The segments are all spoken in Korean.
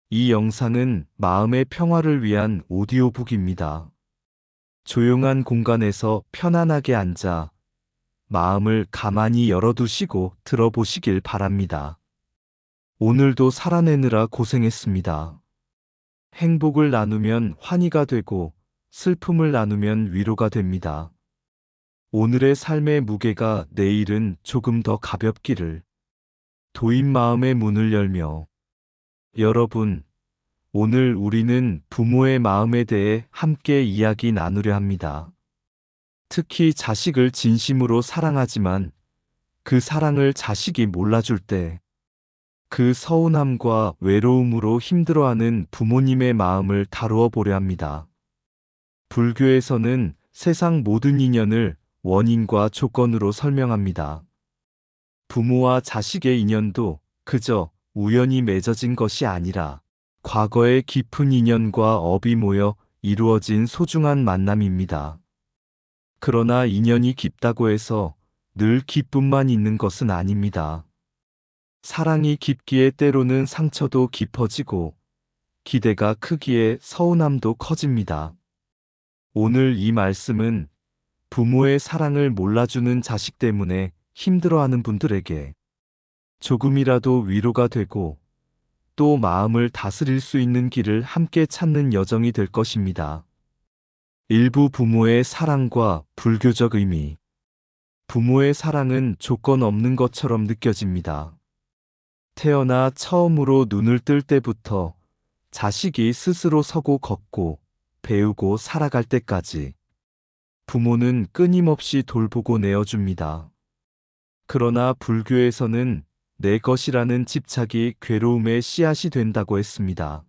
이 영상은 마음의 평화를 위한 오디오북입니다. 조용한 공간에서 편안하게 앉아 마음을 가만히 열어두시고 들어보시길 바랍니다. 오늘도 살아내느라 고생했습니다. 행복을 나누면 환희가 되고 슬픔을 나누면 위로가 됩니다. 오늘의 삶의 무게가 내일은 조금 더 가볍기를. 도인 마음의 문을 열며. 여러분, 오늘 우리는 부모의 마음에 대해 함께 이야기 나누려 합니다. 특히 자식을 진심으로 사랑하지만 그 사랑을 자식이 몰라줄 때 그 서운함과 외로움으로 힘들어하는 부모님의 마음을 다루어 보려 합니다. 불교에서는 세상 모든 인연을 원인과 조건으로 설명합니다. 부모와 자식의 인연도 그저 우연히 맺어진 것이 아니라 과거의 깊은 인연과 업이 모여 이루어진 소중한 만남입니다. 그러나 인연이 깊다고 해서 늘 기쁨만 있는 것은 아닙니다. 사랑이 깊기에 때로는 상처도 깊어지고 기대가 크기에 서운함도 커집니다. 오늘 이 말씀은 부모의 사랑을 몰라주는 자식 때문에 힘들어하는 분들에게 조금이라도 위로가 되고 또 마음을 다스릴 수 있는 길을 함께 찾는 여정이 될 것입니다. 일부 부모의 사랑과 불교적 의미. 부모의 사랑은 조건 없는 것처럼 느껴집니다. 태어나 처음으로 눈을 뜰 때부터 자식이 스스로 서고 걷고 배우고 살아갈 때까지 부모는 끊임없이 돌보고 내어줍니다. 그러나 불교에서는 내 것이라는 집착이 괴로움의 씨앗이 된다고 했습니다.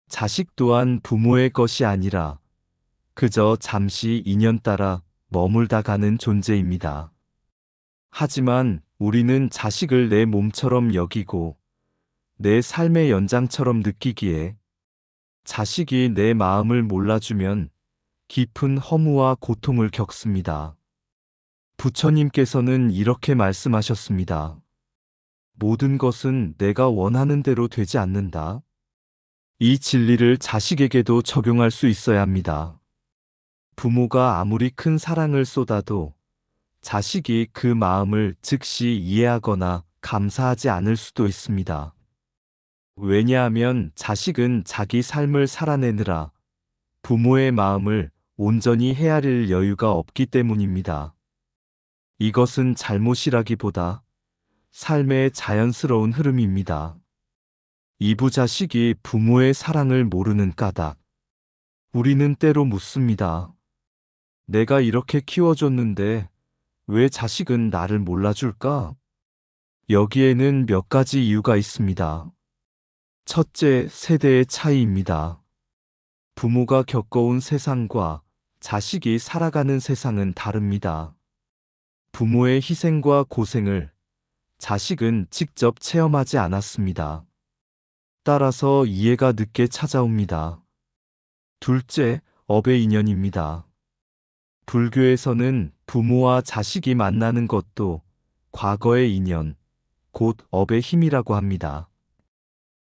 자식 또한 부모의 것이 아니라 그저 잠시 인연 따라 머물다 가는 존재입니다. 하지만 우리는 자식을 내 몸처럼 여기고 내 삶의 연장처럼 느끼기에 자식이 내 마음을 몰라주면 깊은 허무와 고통을 겪습니다. 부처님께서는 이렇게 말씀하셨습니다. 모든 것은 내가 원하는 대로 되지 않는다. 이 진리를 자식에게도 적용할 수 있어야 합니다. 부모가 아무리 큰 사랑을 쏟아도 자식이 그 마음을 즉시 이해하거나 감사하지 않을 수도 있습니다. 왜냐하면 자식은 자기 삶을 살아내느라 부모의 마음을 온전히 헤아릴 여유가 없기 때문입니다. 이것은 잘못이라기보다 삶의 자연스러운 흐름입니다. 이부자식이 부모의 사랑을 모르는 까닭. 우리는 때로 묻습니다. 내가 이렇게 키워줬는데 왜 자식은 나를 몰라줄까? 여기에는 몇 가지 이유가 있습니다. 첫째, 세대의 차이입니다. 부모가 겪어온 세상과 자식이 살아가는 세상은 다릅니다. 부모의 희생과 고생을 자식은 직접 체험하지 않았습니다. 따라서 이해가 늦게 찾아옵니다. 둘째, 업의 인연입니다. 불교에서는 부모와 자식이 만나는 것도 과거의 인연, 곧 업의 힘이라고 합니다.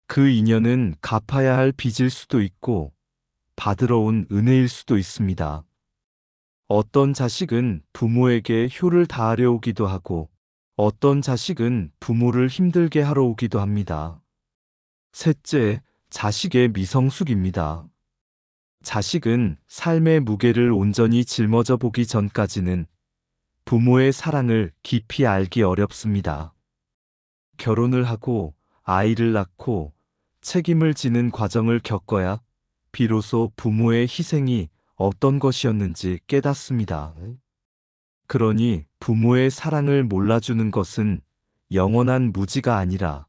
그 인연은 갚아야 할 빚일 수도 있고 받으러 온 은혜일 수도 있습니다. 어떤 자식은 부모에게 효를 다하려 오기도 하고 어떤 자식은 부모를 힘들게 하러 오기도 합니다. 셋째, 자식의 미성숙입니다. 자식은 삶의 무게를 온전히 짊어져 보기 전까지는 부모의 사랑을 깊이 알기 어렵습니다. 결혼을 하고 아이를 낳고 책임을 지는 과정을 겪어야 비로소 부모의 희생이 어떤 것이었는지 깨닫습니다. 그러니 부모의 사랑을 몰라주는 것은 영원한 무지가 아니라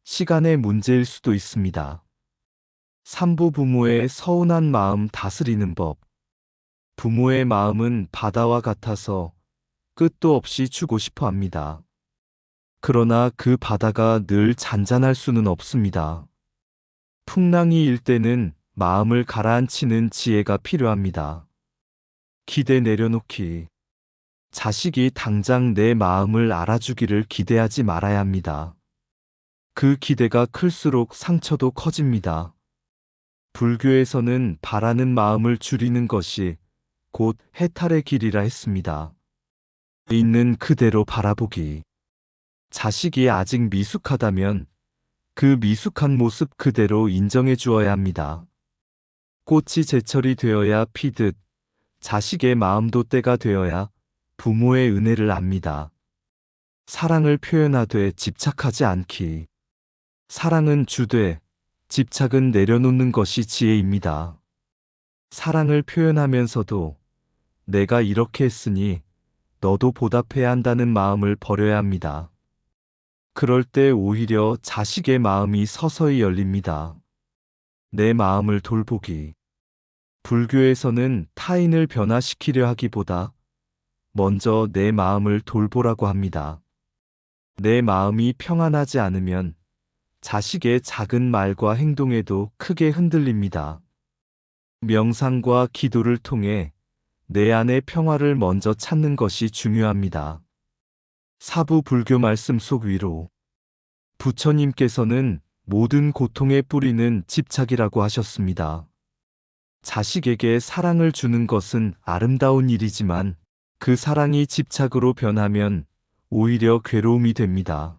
시간의 문제일 수도 있습니다. 삼부 부모의 서운한 마음 다스리는 법. 부모의 마음은 바다와 같아서 끝도 없이 주고 싶어 합니다. 그러나 그 바다가 늘 잔잔할 수는 없습니다. 풍랑이 일 때는 마음을 가라앉히는 지혜가 필요합니다. 기대 내려놓기. 자식이 당장 내 마음을 알아주기를 기대하지 말아야 합니다. 그 기대가 클수록 상처도 커집니다. 불교에서는 바라는 마음을 줄이는 것이 곧 해탈의 길이라 했습니다. 있는 그대로 바라보기. 자식이 아직 미숙하다면 그 미숙한 모습 그대로 인정해 주어야 합니다. 꽃이 제철이 되어야 피듯 자식의 마음도 때가 되어야 부모의 은혜를 압니다. 사랑을 표현하되 집착하지 않기. 사랑은 주되 집착은 내려놓는 것이 지혜입니다. 사랑을 표현하면서도 내가 이렇게 했으니 너도 보답해야 한다는 마음을 버려야 합니다. 그럴 때 오히려 자식의 마음이 서서히 열립니다. 내 마음을 돌보기. 불교에서는 타인을 변화시키려 하기보다 먼저 내 마음을 돌보라고 합니다. 내 마음이 평안하지 않으면 자식의 작은 말과 행동에도 크게 흔들립니다. 명상과 기도를 통해 내 안의 평화를 먼저 찾는 것이 중요합니다. 사부 불교 말씀 속 위로. 부처님께서는 모든 고통의 뿌리는 집착이라고 하셨습니다. 자식에게 사랑을 주는 것은 아름다운 일이지만 그 사랑이 집착으로 변하면 오히려 괴로움이 됩니다.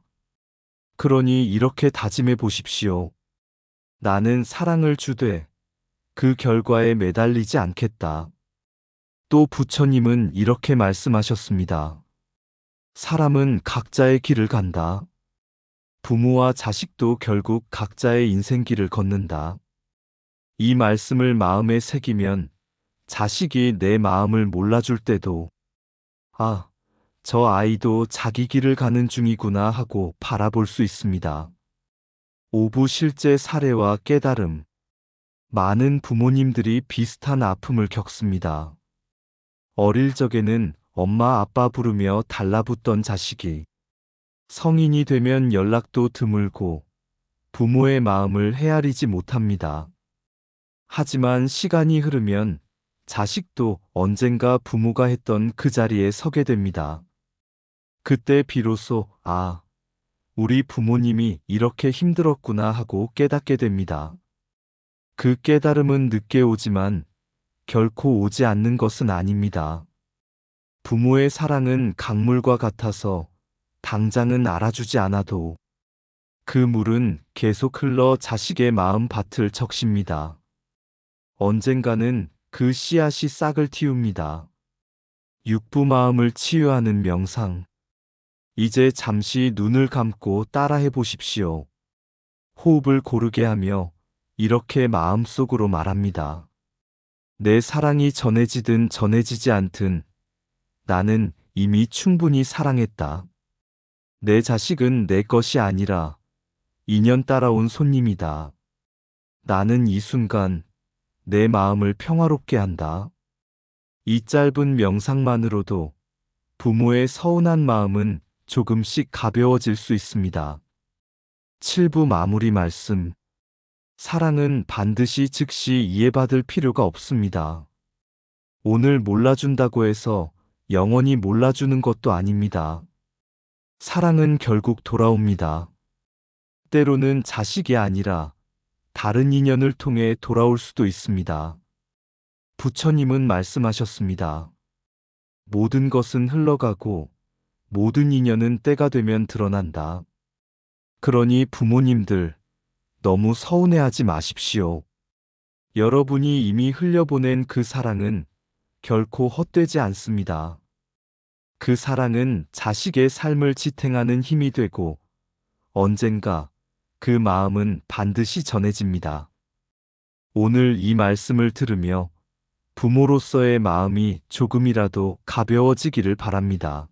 그러니 이렇게 다짐해 보십시오. 나는 사랑을 주되 그 결과에 매달리지 않겠다. 또 부처님은 이렇게 말씀하셨습니다. 사람은 각자의 길을 간다. 부모와 자식도 결국 각자의 인생길을 걷는다. 이 말씀을 마음에 새기면 자식이 내 마음을 몰라줄 때도 아, 저 아이도 자기 길을 가는 중이구나 하고 바라볼 수 있습니다. 오부 실제 사례와 깨달음. 많은 부모님들이 비슷한 아픔을 겪습니다. 어릴 적에는 엄마 아빠 부르며 달라붙던 자식이 성인이 되면 연락도 드물고 부모의 마음을 헤아리지 못합니다. 하지만 시간이 흐르면 자식도 언젠가 부모가 했던 그 자리에 서게 됩니다. 그때 비로소 우리 부모님이 이렇게 힘들었구나 하고 깨닫게 됩니다. 그 깨달음은 늦게 오지만 결코 오지 않는 것은 아닙니다. 부모의 사랑은 강물과 같아서 당장은 알아주지 않아도 그 물은 계속 흘러 자식의 마음 밭을 적십니다. 언젠가는 그 씨앗이 싹을 틔웁니다. 육부 마음을 치유하는 명상. 이제 잠시 눈을 감고 따라해 보십시오. 호흡을 고르게 하며 이렇게 마음속으로 말합니다. 내 사랑이 전해지든 전해지지 않든 나는 이미 충분히 사랑했다. 내 자식은 내 것이 아니라 인연 따라온 손님이다. 나는 이 순간 내 마음을 평화롭게 한다. 이 짧은 명상만으로도 부모의 서운한 마음은 조금씩 가벼워질 수 있습니다. 7부 마무리 말씀. 사랑은 반드시 즉시 이해받을 필요가 없습니다. 오늘 몰라준다고 해서 영원히 몰라주는 것도 아닙니다. 사랑은 결국 돌아옵니다. 때로는 자식이 아니라 다른 인연을 통해 돌아올 수도 있습니다. 부처님은 말씀하셨습니다. 모든 것은 흘러가고 모든 인연은 때가 되면 드러난다. 그러니 부모님들, 너무 서운해하지 마십시오. 여러분이 이미 흘려보낸 그 사랑은 결코 헛되지 않습니다. 그 사랑은 자식의 삶을 지탱하는 힘이 되고 언젠가 그 마음은 반드시 전해집니다. 오늘 이 말씀을 들으며 부모로서의 마음이 조금이라도 가벼워지기를 바랍니다.